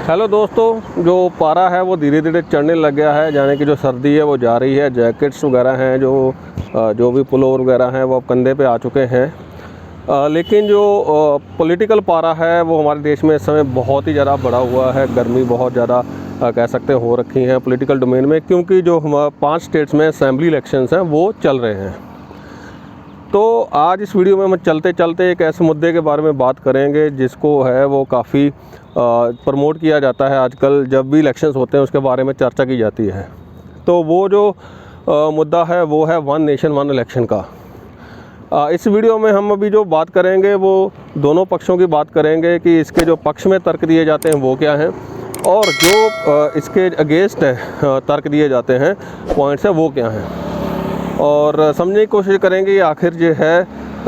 Hello दोस्तों, जो पारा है वो धीरे धीरे चढ़ने लग गया है। यानी कि जो सर्दी है वो जा रही है। जैकेट्स वगैरह हैं, जो भी पुलोवर वगैरह हैं वो अब कंधे पे आ चुके हैं। लेकिन जो पॉलिटिकल पारा है वो हमारे देश में इस समय बहुत ही ज़्यादा बढ़ा हुआ है। गर्मी बहुत ज़्यादा कह सकते हो रखी हैं पॉलिटिकल डोमेन में, क्योंकि जो हम 5 स्टेट्स में असेंबली इलेक्शंस हैं वो चल रहे हैं। तो आज इस वीडियो में हम चलते चलते एक ऐसे मुद्दे के बारे में बात करेंगे जिसको है वो काफ़ी प्रमोट किया जाता है आजकल। जब भी इलेक्शंस होते हैं उसके बारे में चर्चा की जाती है। तो वो जो मुद्दा है वो है वन नेशन वन इलेक्शन का। इस वीडियो में हम अभी जो बात करेंगे वो दोनों पक्षों की बात करेंगे कि इसके जो पक्ष में तर्क दिए जाते हैं वो क्या हैं, और जो इसके अगेंस्ट तर्क दिए जाते हैं पॉइंट्स है वो क्या हैं, और समझने की कोशिश करेंगे आखिर जो है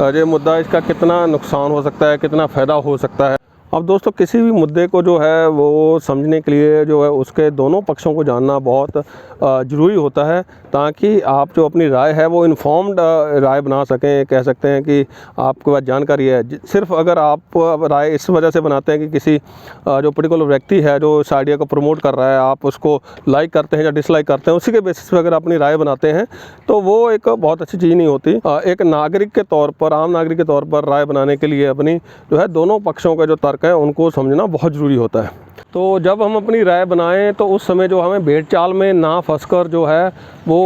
ये मुद्दा इसका कितना नुकसान हो सकता है, कितना फ़ायदा हो सकता है। अब दोस्तों, किसी भी मुद्दे को जो है वो समझने के लिए जो है उसके दोनों पक्षों को जानना बहुत ज़रूरी होता है, ताकि आप जो अपनी राय है वो इन्फॉर्म्ड राय बना सकें। कह सकते हैं कि आपके पास जानकारी है। सिर्फ अगर आप राय इस वजह से बनाते हैं कि किसी जो पर्टिकुलर व्यक्ति है जो इस आइडिया को प्रमोट कर रहा है, आप उसको लाइक करते हैं या डिसलाइक करते हैं, उसी के बेसिस पे अगर अपनी राय बनाते हैं तो वो एक बहुत अच्छी चीज़ नहीं होती। एक नागरिक के तौर पर, आम नागरिक के तौर पर राय बनाने के लिए अपनी जो है दोनों पक्षों का जो तर्क है उनको समझना बहुत ज़रूरी होता है। तो जब हम अपनी राय बनाएं तो उस समय जो हमें भेड़ चाल में ना फंसकर जो है वो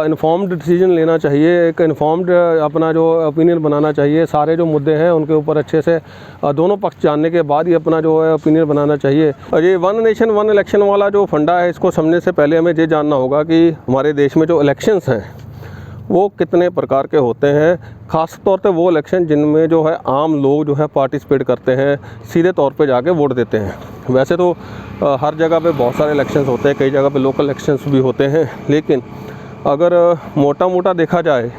इन्फॉर्म्ड डिसीजन लेना चाहिए। एक इन्फॉर्म्ड अपना जो ओपिनियन बनाना चाहिए। सारे जो मुद्दे हैं उनके ऊपर अच्छे से दोनों पक्ष जानने के बाद ही अपना जो है ओपिनियन बनाना चाहिए। और ये वन नेशन वन इलेक्शन वाला जो फंडा है, इसको समझने से पहले हमें ये जानना होगा कि हमारे देश में जो इलेक्शंस हैं वो कितने प्रकार के होते हैं। ख़ास तौर पे वो इलेक्शन जिनमें जो है आम लोग जो है पार्टिसिपेट करते हैं, सीधे तौर पे जाके वोट देते हैं। वैसे तो हर जगह पे बहुत सारे इलेक्शंस होते हैं, कई जगह पे लोकल इलेक्शंस भी होते हैं, लेकिन अगर मोटा मोटा देखा जाए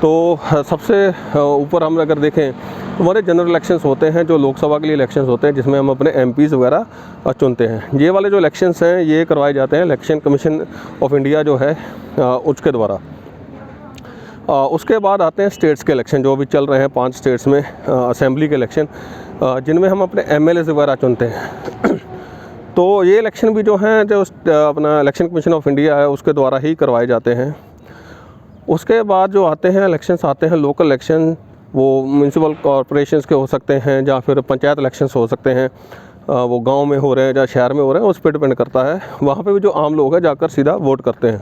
तो सबसे ऊपर हम अगर देखें तो हमारे जनरल इलेक्शंस होते हैं, जो लोकसभा के लिए इलेक्शंस होते हैं, जिसमें हम अपने MPs वगैरह चुनते हैं। ये वाले जो इलेक्शंस हैं ये करवाए जाते हैं इलेक्शन कमीशन ऑफ इंडिया जो है उसके द्वारा। उसके बाद आते हैं स्टेट्स के इलेक्शन, जो भी चल रहे हैं 5 स्टेट्स में असेंबली के इलेक्शन, जिनमें हम अपने MLAs वगैरह चुनते हैं। तो ये इलेक्शन भी जो हैं जो अपना इलेक्शन कमीशन ऑफ इंडिया है उसके द्वारा ही करवाए जाते हैं। उसके बाद जो आते हैं इलेक्शंस आते हैं लोकल इलेक्शन, वो म्यूनसिपल कॉरपोरेशंस के हो सकते हैं या फिर पंचायत इलेक्शंस हो सकते हैं। वो गाँव में हो रहे हैं या शहर में हो रहे हैं, उस पर डिपेंड करता है। वहाँ पर भी जो आम लोग हैं जाकर सीधा वोट करते हैं।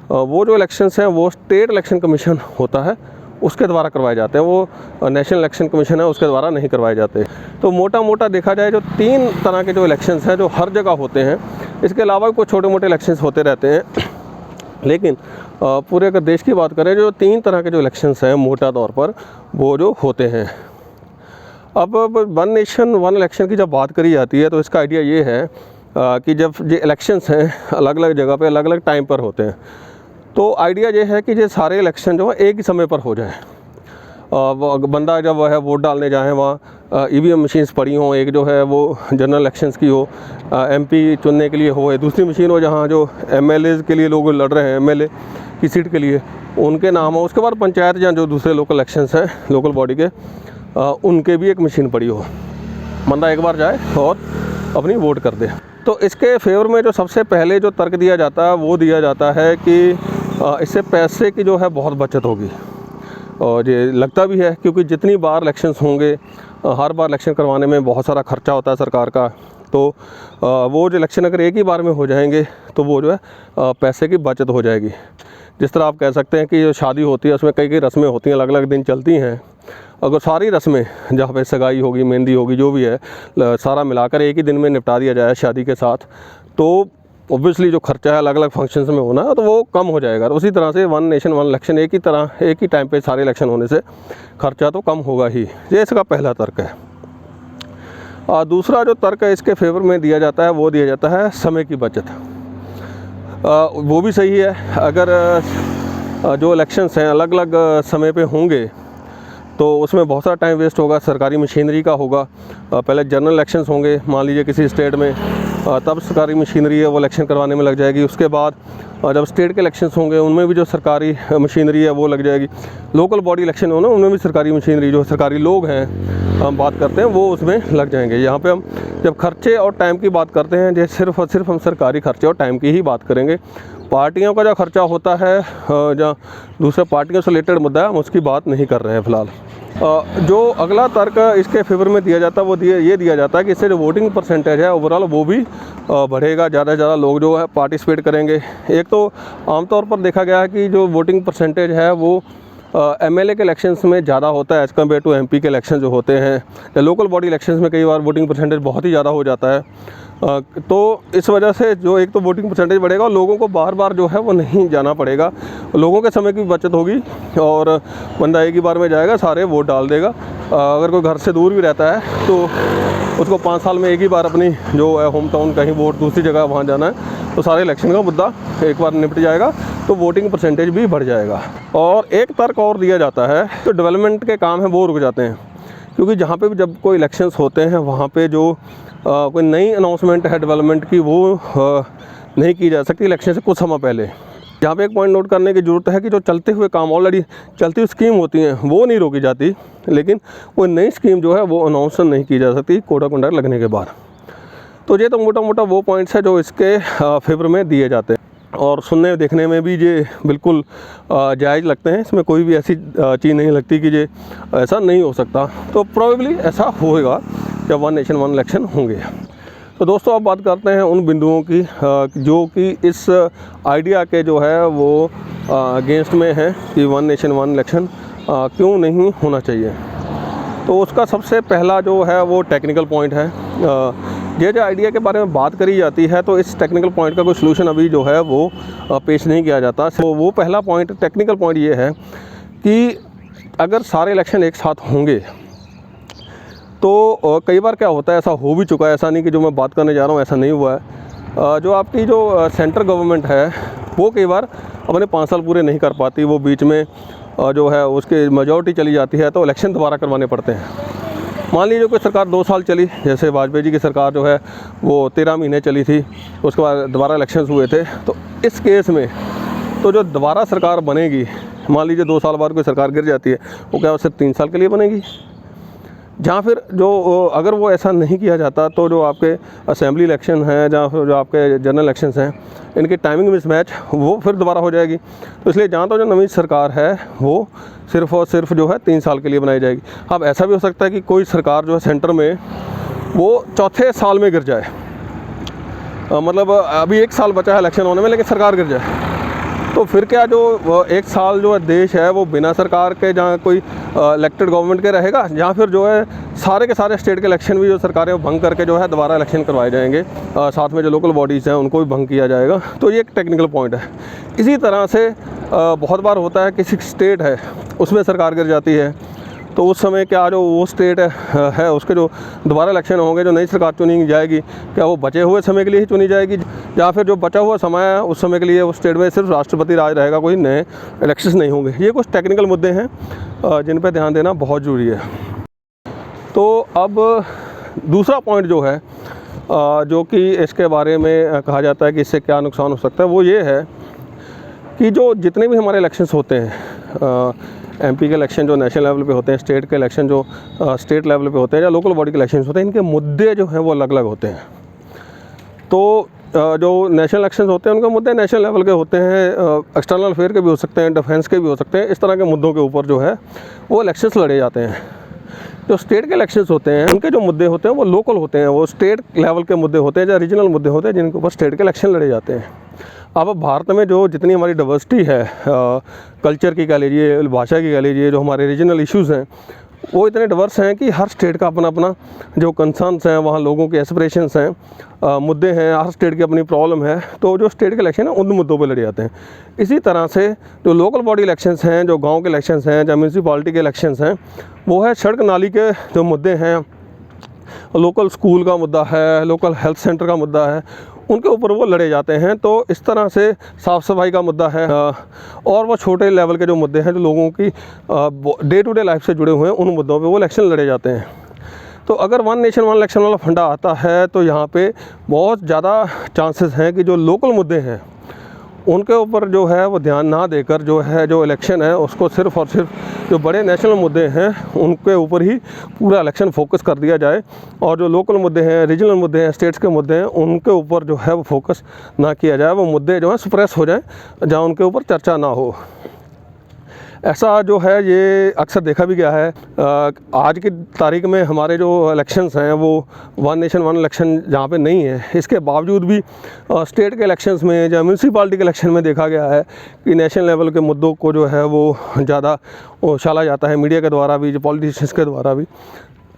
वो जो इलेक्शंस हैं वो स्टेट इलेक्शन कमीशन होता है उसके द्वारा करवाए जाते हैं। वो नेशनल इलेक्शन कमीशन है उसके द्वारा नहीं करवाए जाते। तो मोटा मोटा देखा जाए जो 3 तरह के जो इलेक्शंस हैं जो हर जगह होते हैं, इसके अलावा कुछ छोटे मोटे इलेक्शंस होते रहते हैं, लेकिन पूरे अगर देश की बात करें जो 3 तरह के जो इलेक्शंस हैं मोटा तौर पर वो जो होते हैं। अब वन नेशन वन इलेक्शन की जब बात करी जाती है तो इसका आइडिया ये है कि जब ये इलेक्शंस हैं अलग अलग जगह पर अलग अलग टाइम पर होते हैं, तो आइडिया ये है कि ये सारे इलेक्शन जो है एक ही समय पर हो जाए। बंदा जब है वोट डालने जाए वहाँ EVM मशीन्स पड़ी हों, एक जो है वो जनरल इलेक्शंस की हो, MP चुनने के लिए हो, दूसरी मशीन हो जहाँ जो MLAs के लिए लोग लड़ रहे हैं MLA की सीट के लिए उनके नाम हो। उसके बाद पंचायत या जो दूसरे लोकल इलेक्शंस हैं लोकल बॉडी के उनके भी एक मशीन पड़ी हो। बंदा एक बार जाए और अपनी वोट कर दे। तो इसके फेवर में जो सबसे पहले जो तर्क दिया जाता है वो दिया जाता है कि इससे पैसे की जो है बहुत बचत होगी। और ये लगता भी है, क्योंकि जितनी बार इलेक्शंस होंगे हर बार इलेक्शन करवाने में बहुत सारा खर्चा होता है सरकार का। तो वो जो इलेक्शन अगर एक ही बार में हो जाएंगे तो वो जो है पैसे की बचत हो जाएगी। जिस तरह आप कह सकते हैं कि जो शादी होती है उसमें कई कई रस्में होती हैं, अलग अलग दिन चलती हैं। अगर सारी रस्में जहाँ पे सगाई होगी, मेहंदी होगी, जो भी है सारा मिलाकर एक ही दिन में निपटा दिया जाए शादी के साथ, तो ऑब्वियसली जो खर्चा है अलग अलग फंक्शंस में होना तो वो कम हो जाएगा। उसी तरह से वन नेशन वन इलेक्शन एक ही टाइम पे सारे इलेक्शन होने से खर्चा तो कम होगा ही। ये इसका पहला तर्क है। दूसरा जो तर्क है इसके फेवर में दिया जाता है वो दिया जाता है समय की बचत। वो भी सही है। अगर जो इलेक्शंस हैं अलग अलग समय पे होंगे तो उसमें बहुत सारा टाइम वेस्ट होगा, सरकारी मशीनरी का होगा। पहले जनरल इलेक्शंस होंगे मान लीजिए किसी स्टेट में, तब सरकारी मशीनरी है वो इलेक्शन करवाने में लग जाएगी। उसके बाद जब स्टेट के इलेक्शंस होंगे उनमें भी जो सरकारी मशीनरी है वो लग जाएगी। लोकल बॉडी इलेक्शन होना उनमें भी सरकारी मशीनरी, जो सरकारी लोग हैं हम बात करते हैं, वो उसमें लग जाएंगे। यहाँ पे हम जब खर्चे और टाइम की बात करते हैं, जैसे सिर्फ और सिर्फ हम सरकारी खर्चे और टाइम की ही बात करेंगे। पार्टियों का जो खर्चा होता है, जहाँ दूसरे पार्टियों से रिलेटेड मुद्दा है, हम उसकी बात नहीं कर रहे हैं फ़िलहाल। जो अगला तर्क इसके फेवर में दिया जाता है वो ये दिया जाता है कि इससे जो वोटिंग परसेंटेज है ओवरऑल वो भी बढ़ेगा, ज़्यादा से ज़्यादा लोग जो है पार्टिसिपेट करेंगे। एक तो आमतौर पर देखा गया है कि जो वोटिंग परसेंटेज है वो एमएलए के इलेक्शंस में ज़्यादा होता है एज़ कम्पेयर टू एमपी के इलेक्शन जो होते हैं, या लोकल बॉडी इलेक्शंस में कई बार वोटिंग परसेंटेज बहुत ही ज़्यादा हो जाता है। तो इस वजह से जो एक तो वोटिंग परसेंटेज बढ़ेगा और लोगों को बार बार जो है वो नहीं जाना पड़ेगा, लोगों के समय की भी बचत होगी और बंदा एक ही बार में जाएगा, सारे वोट डाल देगा। अगर कोई घर से दूर भी रहता है तो उसको 5 साल में एक ही बार अपनी जो है होम टाउन कहीं वोट दूसरी जगह वहाँ जाना है, तो सारे इलेक्शन का मुद्दा एक बार निपट जाएगा, तो वोटिंग परसेंटेज भी बढ़ जाएगा। और एक तर्क और दिया जाता है तो डेवलपमेंट के काम हैं वो रुक जाते हैं, क्योंकि जहाँ पे भी जब कोई इलेक्शंस होते हैं वहाँ पे जो कोई नई अनाउंसमेंट है डेवलपमेंट की वो नहीं की जा सकती इलेक्शन से कुछ समय पहले। जहाँ पे एक पॉइंट नोट करने की ज़रूरत है कि जो चलते हुए काम ऑलरेडी चलती हुई स्कीम होती हैं वो नहीं रोकी जाती, लेकिन कोई नई स्कीम जो है वो अनाउंस नहीं की जा सकती कोड ऑफ कंडक्ट लगने के बाद। तो ये तो मोटा मोटा वो पॉइंट्स है जो इसके फेवर में दिए जाते हैं और सुनने देखने में भी ये बिल्कुल जायज़ लगते हैं। इसमें कोई भी ऐसी चीज़ नहीं लगती कि ये ऐसा नहीं हो सकता। तो प्रोबेबली ऐसा होएगा जब वन नेशन वन इलेक्शन होंगे। तो दोस्तों अब बात करते हैं उन बिंदुओं की जो कि इस आइडिया के जो है वो अगेंस्ट में है कि वन नेशन वन इलेक्शन क्यों नहीं होना चाहिए। तो उसका सबसे पहला जो है वो टेक्निकल पॉइंट है। ये जो आइडिया के बारे में बात करी जाती है तो इस टेक्निकल पॉइंट का कोई सलूशन अभी जो है वो पेश नहीं किया जाता। तो वो पहला पॉइंट टेक्निकल पॉइंट ये है कि अगर सारे इलेक्शन एक साथ होंगे तो कई बार क्या होता है, ऐसा हो भी चुका है, ऐसा नहीं कि जो मैं बात करने जा रहा हूँ ऐसा नहीं हुआ है। जो आपकी जो सेंट्रल गवर्नमेंट है वो कई बार अपने 5 साल पूरे नहीं कर पाती, वो बीच में जो है उसके मेजॉरिटी चली जाती है तो इलेक्शन दोबारा करवाने पड़ते हैं। मान लीजिए कोई सरकार 2 साल चली, जैसे वाजपेयी जी की सरकार जो है वो 13 महीने चली थी, उसके बाद दोबारा इलेक्शंस हुए थे। तो इस केस में तो जो दोबारा सरकार बनेगी, मान लीजिए 2 साल बाद कोई सरकार गिर जाती है, वो क्या सिर्फ 3 साल के लिए बनेगी। जहाँ फिर जो अगर वो ऐसा नहीं किया जाता तो जो आपके असेंबली इलेक्शन हैं, जहाँ फिर जो आपके जनरल इलेक्शंस हैं, इनकी टाइमिंग मिसमैच वो फिर दोबारा हो जाएगी। तो इसलिए जहाँ तो जो नई सरकार है वो सिर्फ़ और सिर्फ जो है 3 साल के लिए बनाई जाएगी। अब ऐसा भी हो सकता है कि कोई सरकार जो है सेंटर में वो चौथे साल में गिर जाए, मतलब अभी 1 साल बचा है इलेक्शन होने में लेकिन सरकार गिर जाए, तो फिर क्या जो 1 साल जो है देश है वो बिना सरकार के जहाँ कोई इलेक्टेड गवर्नमेंट के रहेगा, जहाँ फिर जो है सारे के सारे स्टेट के इलेक्शन भी जो सरकारें भंग करके जो है दोबारा इलेक्शन करवाए जाएंगे, साथ में जो लोकल बॉडीज़ हैं उनको भी भंग किया जाएगा। तो ये एक टेक्निकल पॉइंट है। इसी तरह से बहुत बार होता है किसी स्टेट है उसमें सरकार गिर जाती है, तो उस समय क्या जो वो स्टेट है उसके जो दोबारा इलेक्शन होंगे, जो नई सरकार चुनी जाएगी, क्या वो बचे हुए समय के लिए ही चुनी जाएगी या फिर जो बचा हुआ समय है उस समय के लिए उस स्टेट में सिर्फ राष्ट्रपति राज रहेगा, कोई नए इलेक्शंस नहीं होंगे। ये कुछ टेक्निकल मुद्दे हैं जिन पर ध्यान देना बहुत ज़रूरी है। तो अब दूसरा पॉइंट जो है जो कि इसके बारे में कहा जाता है कि इससे क्या नुकसान हो सकता है, वो ये है कि जो जितने भी हमारे इलेक्शंस होते हैं, एमपी के इलेक्शन जो नेशनल लेवल पे होते हैं, स्टेट के इलेक्शन जो स्टेट लेवल पे होते हैं, या लोकल बॉडी के इलेक्शंस होते हैं, इनके मुद्दे जो हैं वो अलग अलग होते हैं। तो जो नेशनल इलेक्शंस होते हैं उनके मुद्दे नेशनल लेवल के होते हैं, एक्सटर्नल अफेयर के भी हो सकते हैं, डिफेंस के भी हो सकते हैं। इस तरह के मुद्दों के ऊपर जो है वो इलेक्शंस लड़े जाते हैं। जो स्टेट के इलेक्शंस होते हैं उनके जो मुद्दे होते हैं वो लोकल होते हैं, वो स्टेट लेवल के मुद्दे होते हैं या रीजनल मुद्दे होते हैं जिनके ऊपर स्टेट के इलेक्शन लड़े जाते हैं। अब भारत में जो जितनी हमारी डाइवर्सिटी है, कल्चर की कह लीजिए, भाषा की कह लीजिए, जो हमारे रीजनल इश्यूज़ हैं वो इतने डिवर्स हैं कि हर स्टेट का अपना अपना जो कंसर्न्स हैं, वहाँ लोगों के एस्पिरेशंस हैं, मुद्दे हैं, हर स्टेट की अपनी प्रॉब्लम है। तो जो स्टेट के इलेक्शन हैं उन मुद्दों पे लड़े जाते हैं। इसी तरह से जो लोकल बॉडी इलेक्शंस हैं, जो गांव के इलेक्शंस हैं, जो म्यूनसिपालिटी के इलेक्शंस हैं, वो है सड़क नाली के जो मुद्दे हैं, लोकल स्कूल का मुद्दा है, लोकल हेल्थ सेंटर का मुद्दा है, उनके ऊपर वो लड़े जाते हैं। तो इस तरह से साफ़ सफाई का मुद्दा है और वो छोटे लेवल के जो मुद्दे हैं जो लोगों की डे टू डे लाइफ से जुड़े हुए हैं, उन मुद्दों पे वो इलेक्शन लड़े जाते हैं। तो अगर वन नेशन वन इलेक्शन वाला फंडा आता है तो यहाँ पे बहुत ज़्यादा चांसेस हैं कि जो लोकल मुद्दे हैं उनके ऊपर जो है वो ध्यान ना देकर जो है जो इलेक्शन है उसको सिर्फ़ और सिर्फ जो बड़े नेशनल मुद्दे हैं उनके ऊपर ही पूरा इलेक्शन फोकस कर दिया जाए, और जो लोकल मुद्दे हैं, रीजनल मुद्दे हैं, स्टेट्स के मुद्दे हैं, उनके ऊपर जो है वो फोकस ना किया जाए, वो मुद्दे जो हैं सप्रेस हो जाएं जहाँ उनके ऊपर चर्चा ना हो। ऐसा जो है ये अक्सर देखा भी गया है। आज की तारीख में हमारे जो इलेक्शंस हैं वो वन नेशन वन इलेक्शन जहाँ पे नहीं है, इसके बावजूद भी स्टेट के इलेक्शंस में या म्यूनसिपालिटी के इलेक्शन में देखा गया है कि नेशनल लेवल के मुद्दों को जो है वो ज़्यादा उछाला जाता है, मीडिया के द्वारा भी, जो पॉलिटिशियंस के द्वारा भी।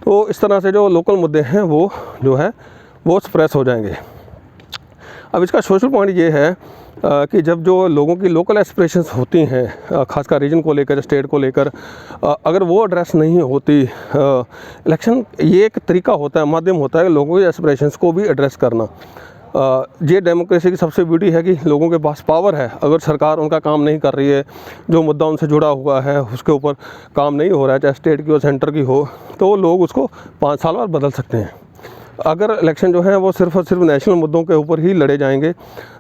तो इस तरह से जो लोकल मुद्दे हैं वो जो है वो सप्रेस हो जाएंगे। अब इसका सोशल पॉइंट ये है कि जब जो लोगों की लोकल एस्पिरेशंस होती हैं, खासकर रीजन को लेकर, स्टेट को लेकर, अगर वो एड्रेस नहीं होती, इलेक्शन ये एक तरीका होता है, माध्यम होता है लोगों की एस्पिरेशंस को भी एड्रेस करना। ये डेमोक्रेसी की सबसे ब्यूटी है कि लोगों के पास पावर है। अगर सरकार उनका काम नहीं कर रही है, जो मुद्दा उनसे जुड़ा हुआ है उसके ऊपर काम नहीं हो रहा है, चाहे स्टेट की हो, सेंटर की हो, तो लोग उसको 5 साल बाद बदल सकते हैं। अगर इलेक्शन जो है वो सिर्फ़ और सिर्फ नेशनल मुद्दों के ऊपर ही लड़े जाएंगे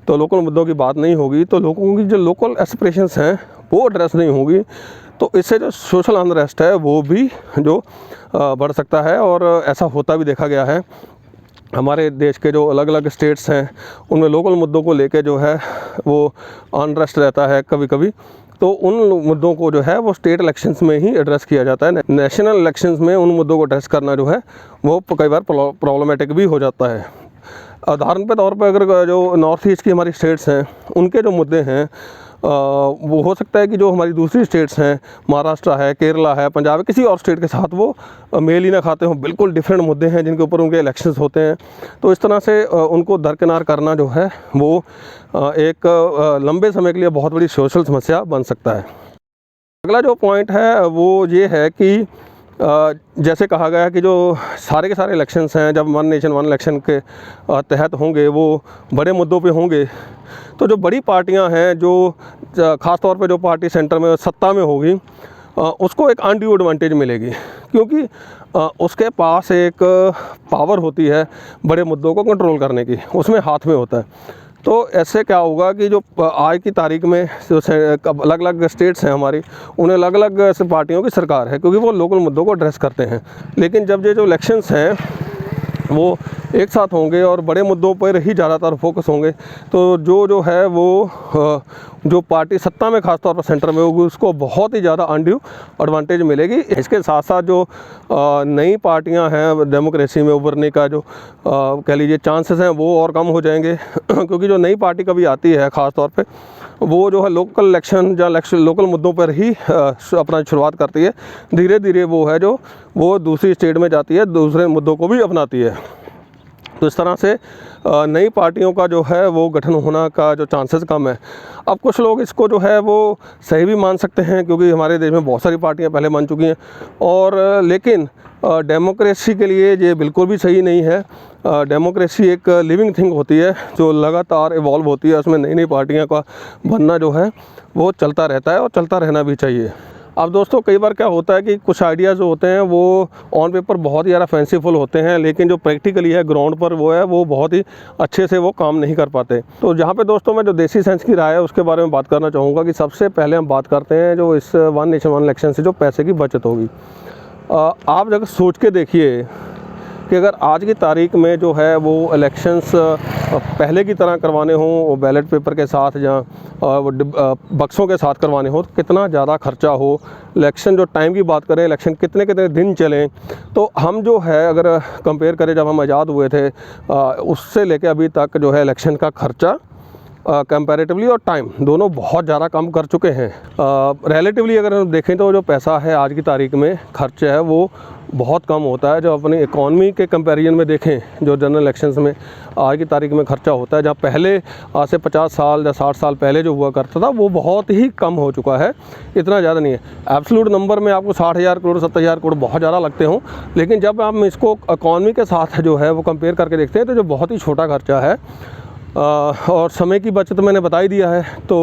तो लोकल मुद्दों की बात नहीं होगी, तो लोगों की जो लोकल एस्पिरेशंस हैं वो एड्रेस नहीं होगी, तो इससे जो सोशल अनरेस्ट है वो भी जो बढ़ सकता है। और ऐसा होता भी देखा गया है। हमारे देश के जो अलग अलग स्टेट्स हैं उनमें लोकल मुद्दों को लेकर जो है वो अनरेस्ट रहता है कभी कभी, तो उन मुद्दों को जो है वो स्टेट इलेक्शंस में ही एड्रेस किया जाता है। नेशनल इलेक्शंस में उन मुद्दों को एड्रेस करना जो है वो कई बार प्रॉब्लमेटिक भी हो जाता है। उदाहरण के तौर पर अगर जो नॉर्थ ईस्ट की हमारी स्टेट्स हैं उनके जो मुद्दे हैं वो हो सकता है कि जो हमारी दूसरी स्टेट्स हैं, महाराष्ट्र है, केरला है, पंजाब है, किसी और स्टेट के साथ वो मेल ही ना खाते हों, बिल्कुल डिफरेंट मुद्दे हैं जिनके ऊपर उनके इलेक्शंस होते हैं। तो इस तरह से उनको दरकिनार करना जो है वो एक लंबे समय के लिए बहुत बड़ी सोशल समस्या बन सकता है। अगला जो पॉइंट है वो ये है कि जैसे कहा गया कि जो सारे के सारे इलेक्शंस हैं जब वन नेशन वन इलेक्शन के तहत होंगे वो बड़े मुद्दों पे होंगे, तो जो बड़ी पार्टियां हैं, जो ख़ास तौर पे जो पार्टी सेंटर में सत्ता में होगी, उसको एक अनड्यू एडवांटेज मिलेगी, क्योंकि उसके पास एक पावर होती है बड़े मुद्दों को कंट्रोल करने की, उसमें हाथ में होता है। तो ऐसे क्या होगा कि जो आज की तारीख में जो अलग अलग स्टेट्स हैं हमारी, उन्हें अलग अलग पार्टियों की सरकार है, क्योंकि वो लोकल मुद्दों को एड्रेस करते हैं। लेकिन जब ये जो इलेक्शंस हैं वो एक साथ होंगे और बड़े मुद्दों पर ही ज़्यादातर फोकस होंगे, तो जो है वो जो पार्टी सत्ता में खास तौर पर सेंटर में होगी उसको बहुत ही ज़्यादा अनड्यू एडवांटेज मिलेगी। इसके साथ साथ जो नई पार्टियां हैं डेमोक्रेसी में उभरने का जो कह लीजिए चांसेस हैं वो और कम हो जाएंगे क्योंकि जो नई पार्टी कभी आती है ख़ास तौर पे वो जो है लोकल इलेक्शन या लोकल मुद्दों पर ही अपना शुरुआत करती है, धीरे धीरे वो है जो वो दूसरी स्टेट में जाती है, दूसरे मुद्दों को भी अपनाती है। तो इस तरह से नई पार्टियों का जो है वो गठन होना का जो चांसेस कम है। अब कुछ लोग इसको जो है वो सही भी मान सकते हैं, क्योंकि हमारे देश में बहुत सारी पार्टियां पहले बन चुकी हैं, और लेकिन डेमोक्रेसी के लिए ये बिल्कुल भी सही नहीं है। डेमोक्रेसी एक लिविंग थिंग होती है जो लगातार इवॉल्व होती है, उसमें नई नई पार्टियां का बनना जो है वो चलता रहता है और चलता रहना भी चाहिए। अब दोस्तों कई बार क्या होता है कि कुछ आइडियाज़ जो होते हैं वो ऑन पेपर बहुत ही ज़्यादा फैंसीफुल होते हैं, लेकिन जो प्रैक्टिकली है ग्राउंड पर वो है वो बहुत ही अच्छे से वो काम नहीं कर पाते। तो जहाँ पे दोस्तों मैं जो देसी साइंस की राय है उसके बारे में बात करना चाहूँगा कि सबसे पहले हम बात करते हैं जो इस वन नेशन वन इलेक्शन से जो पैसे की बचत होगी। आप अगर सोच के देखिए कि अगर आज की तारीख में जो है वो इलेक्शंस पहले की तरह करवाने हों बैलेट पेपर के साथ या बक्सों के साथ करवाने हो, तो कितना ज़्यादा खर्चा हो। इलेक्शन जो टाइम की बात करें, इलेक्शन कितने कितने दिन चलें, तो हम जो है अगर कंपेयर करें जब हम आज़ाद हुए थे उससे लेके अभी तक जो है इलेक्शन का खर्चा कंपैरेटिवली और टाइम दोनों बहुत ज़्यादा कम कर चुके हैं। रिलेटिवली अगर हम देखें तो जो पैसा है आज की तारीख में खर्च है वो बहुत कम होता है। जो अपनी इकॉनमी के कंपैरिजन में देखें जो जनरल इलेक्शंस में आज की तारीख में खर्चा होता है, जहाँ पहले आज से 50 साल या 60 साल पहले जो हुआ करता था वो बहुत ही कम हो चुका है, इतना ज़्यादा नहीं है। एब्सोल्यूट नंबर में आपको 60,000 करोड़ 70,000 करोड़ बहुत ज़्यादा लगते हों, लेकिन जब हम इसको इकॉनमी के साथ जो है वो कंपेयर करके देखते हैं तो जो बहुत ही छोटा खर्चा है। और समय की बचत मैंने बता ही दिया है। तो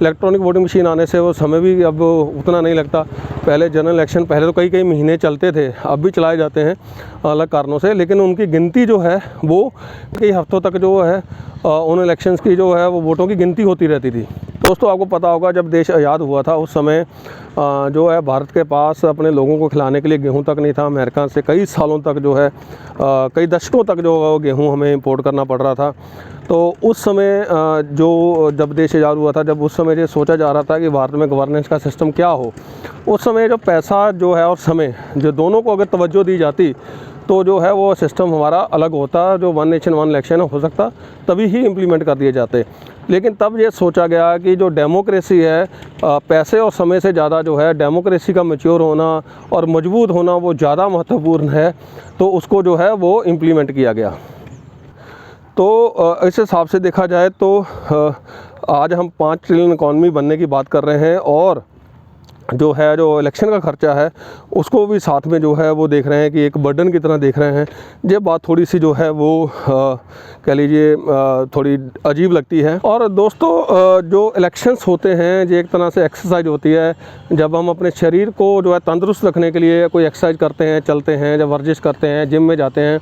इलेक्ट्रॉनिक वोटिंग मशीन आने से वो समय भी अब उतना नहीं लगता। पहले जनरल इलेक्शन पहले तो कई कई महीने चलते थे, अब भी चलाए जाते हैं अलग कारणों से, लेकिन उनकी गिनती जो है वो कई हफ्तों तक जो है उन इलेक्शंस की जो है वो वोटों की गिनती होती रहती थी। दोस्तों आपको पता होगा जब देश आज़ाद हुआ था उस समय जो है भारत के पास अपने लोगों को खिलाने के लिए गेहूं तक नहीं था। अमेरिका से कई सालों तक जो है कई दशकों तक जो गेहूं हमें इंपोर्ट करना पड़ रहा था। तो उस समय जो जब देश आज़ाद हुआ था, जब उस समय ये सोचा जा रहा था कि भारत में गवर्नेंस का सिस्टम क्या हो, उस समय जो पैसा जो है और समय जो दोनों को अगर तवज्जो दी जाती तो जो है वो सिस्टम हमारा अलग होता, जो वन नेशन वन इलेक्शन हो सकता, तभी ही इम्प्लीमेंट कर दिए जाते। लेकिन तब ये सोचा गया कि जो डेमोक्रेसी है पैसे और समय से ज़्यादा जो है डेमोक्रेसी का मैच्योर होना और मजबूत होना वो ज़्यादा महत्वपूर्ण है, तो उसको जो है वो इम्प्लीमेंट किया गया। तो इस हिसाब से देखा जाए तो आज हम 5 ट्रिलियन इकॉनमी बनने की बात कर रहे हैं और जो है जो इलेक्शन का खर्चा है उसको भी साथ में जो है वो देख रहे हैं कि एक बर्डन की तरह देख रहे हैं। ये बात थोड़ी सी जो है वो कह लीजिए थोड़ी अजीब लगती है। और दोस्तों जो इलेक्शंस होते हैं ये एक तरह से एक्सरसाइज होती है। जब हम अपने शरीर को जो है तंदुरुस्त रखने के लिए कोई एक्सरसाइज करते हैं, चलते हैं, जब वर्जिश करते हैं, जिम में जाते हैं,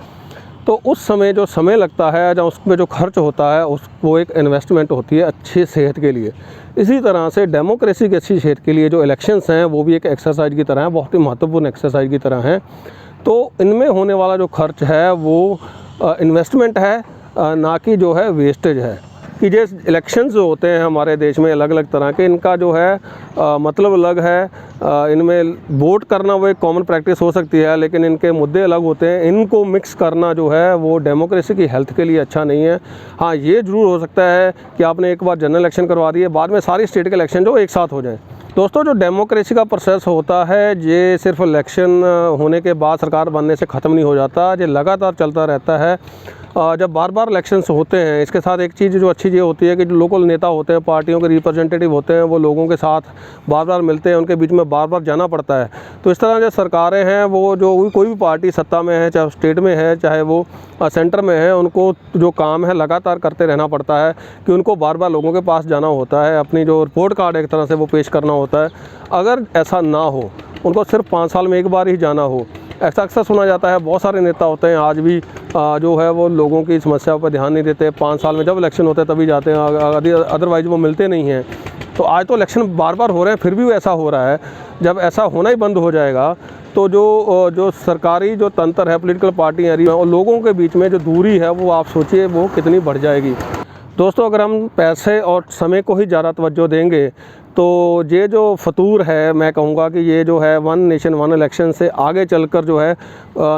तो उस समय जो समय लगता है या उसमें जो खर्च होता है वो एक इन्वेस्टमेंट होती है अच्छी सेहत के लिए। इसी तरह से डेमोक्रेसी की अच्छी सेहत के लिए जो इलेक्शंस हैं वो भी एक एक्सरसाइज की तरह है, बहुत ही महत्वपूर्ण एक्सरसाइज की तरह हैं। तो इनमें होने वाला जो खर्च है वो इन्वेस्टमेंट है, ना कि जो है वेस्टेज है। कि जो इलेक्शंस जो होते हैं हमारे देश में अलग अलग तरह के, इनका जो है मतलब अलग है। इनमें वोट करना वो एक कॉमन प्रैक्टिस हो सकती है, लेकिन इनके मुद्दे अलग होते हैं। इनको मिक्स करना जो है वो डेमोक्रेसी की हेल्थ के लिए अच्छा नहीं है। हाँ, ये ज़रूर हो सकता है कि आपने एक बार जनरल इलेक्शन करवा दिए, बाद में सारी स्टेट के इलेक्शन जो एक साथ हो जाए। दोस्तों जो डेमोक्रेसी का प्रोसेस होता है ये सिर्फ इलेक्शन होने के बाद सरकार बनने से ख़त्म नहीं हो जाता, ये लगातार चलता रहता है। जब बार बार इलेक्शंस होते हैं, इसके साथ एक चीज़ जो अच्छी ये होती है कि जो लोकल नेता होते हैं, पार्टियों के रिप्रेजेंटेटिव होते हैं, वो लोगों के साथ बार बार मिलते हैं, उनके बीच में बार बार जाना पड़ता है। तो इस तरह जो सरकारें हैं वो जो कोई भी पार्टी सत्ता में है, चाहे स्टेट में है चाहे वो सेंटर में है, उनको जो काम है लगातार करते रहना पड़ता है कि उनको बार बार लोगों के पास जाना होता है, अपनी जो रिपोर्ट कार्ड एक तरह से वो पेश करना होता है। अगर ऐसा ना हो, उनको सिर्फ 5 साल में एक बार ही जाना हो, ऐसा अक्सर सुना जाता है। बहुत सारे नेता होते हैं आज भी जो है वो लोगों की समस्याओं पर ध्यान नहीं देते, 5 साल में जब इलेक्शन होते हैं तभी जाते हैं, अदरवाइज़ वो मिलते नहीं हैं। तो आज तो इलेक्शन बार बार हो रहे हैं, फिर भी ऐसा हो रहा है। जब ऐसा होना ही बंद हो जाएगा तो जो सरकारी जो तंत्र है, पॉलिटिकल पार्टियाँ और लोगों के बीच में जो दूरी है वो आप सोचिए वो कितनी बढ़ जाएगी। दोस्तों अगर हम पैसे और समय को ही ज़्यादा तवज्जो देंगे तो ये जो फतूर है, मैं कहूँगा कि ये जो है वन नेशन वन इलेक्शन से आगे चलकर जो है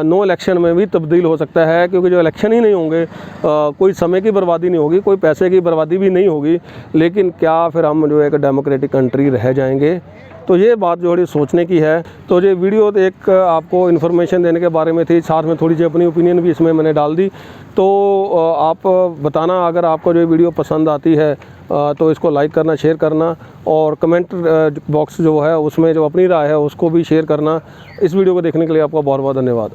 नो इलेक्शन में भी तब्दील हो सकता है। क्योंकि जो इलेक्शन ही नहीं होंगे, कोई समय की बर्बादी नहीं होगी, कोई पैसे की बर्बादी भी नहीं होगी, लेकिन क्या फिर हम जो एक डेमोक्रेटिक कंट्री रह जाएंगे? तो ये बात जो थोड़ी सोचने की है। तो ये वीडियो एक आपको इन्फॉर्मेशन देने के बारे में थी, साथ में थोड़ी सी अपनी ओपिनियन भी इसमें मैंने डाल दी। तो आप बताना अगर आपको जो वीडियो पसंद आती है तो इसको लाइक करना, शेयर करना और कमेंट बॉक्स जो है उसमें जो अपनी राय है उसको भी शेयर करना। इस वीडियो को देखने के लिए आपका बहुत बहुत धन्यवाद।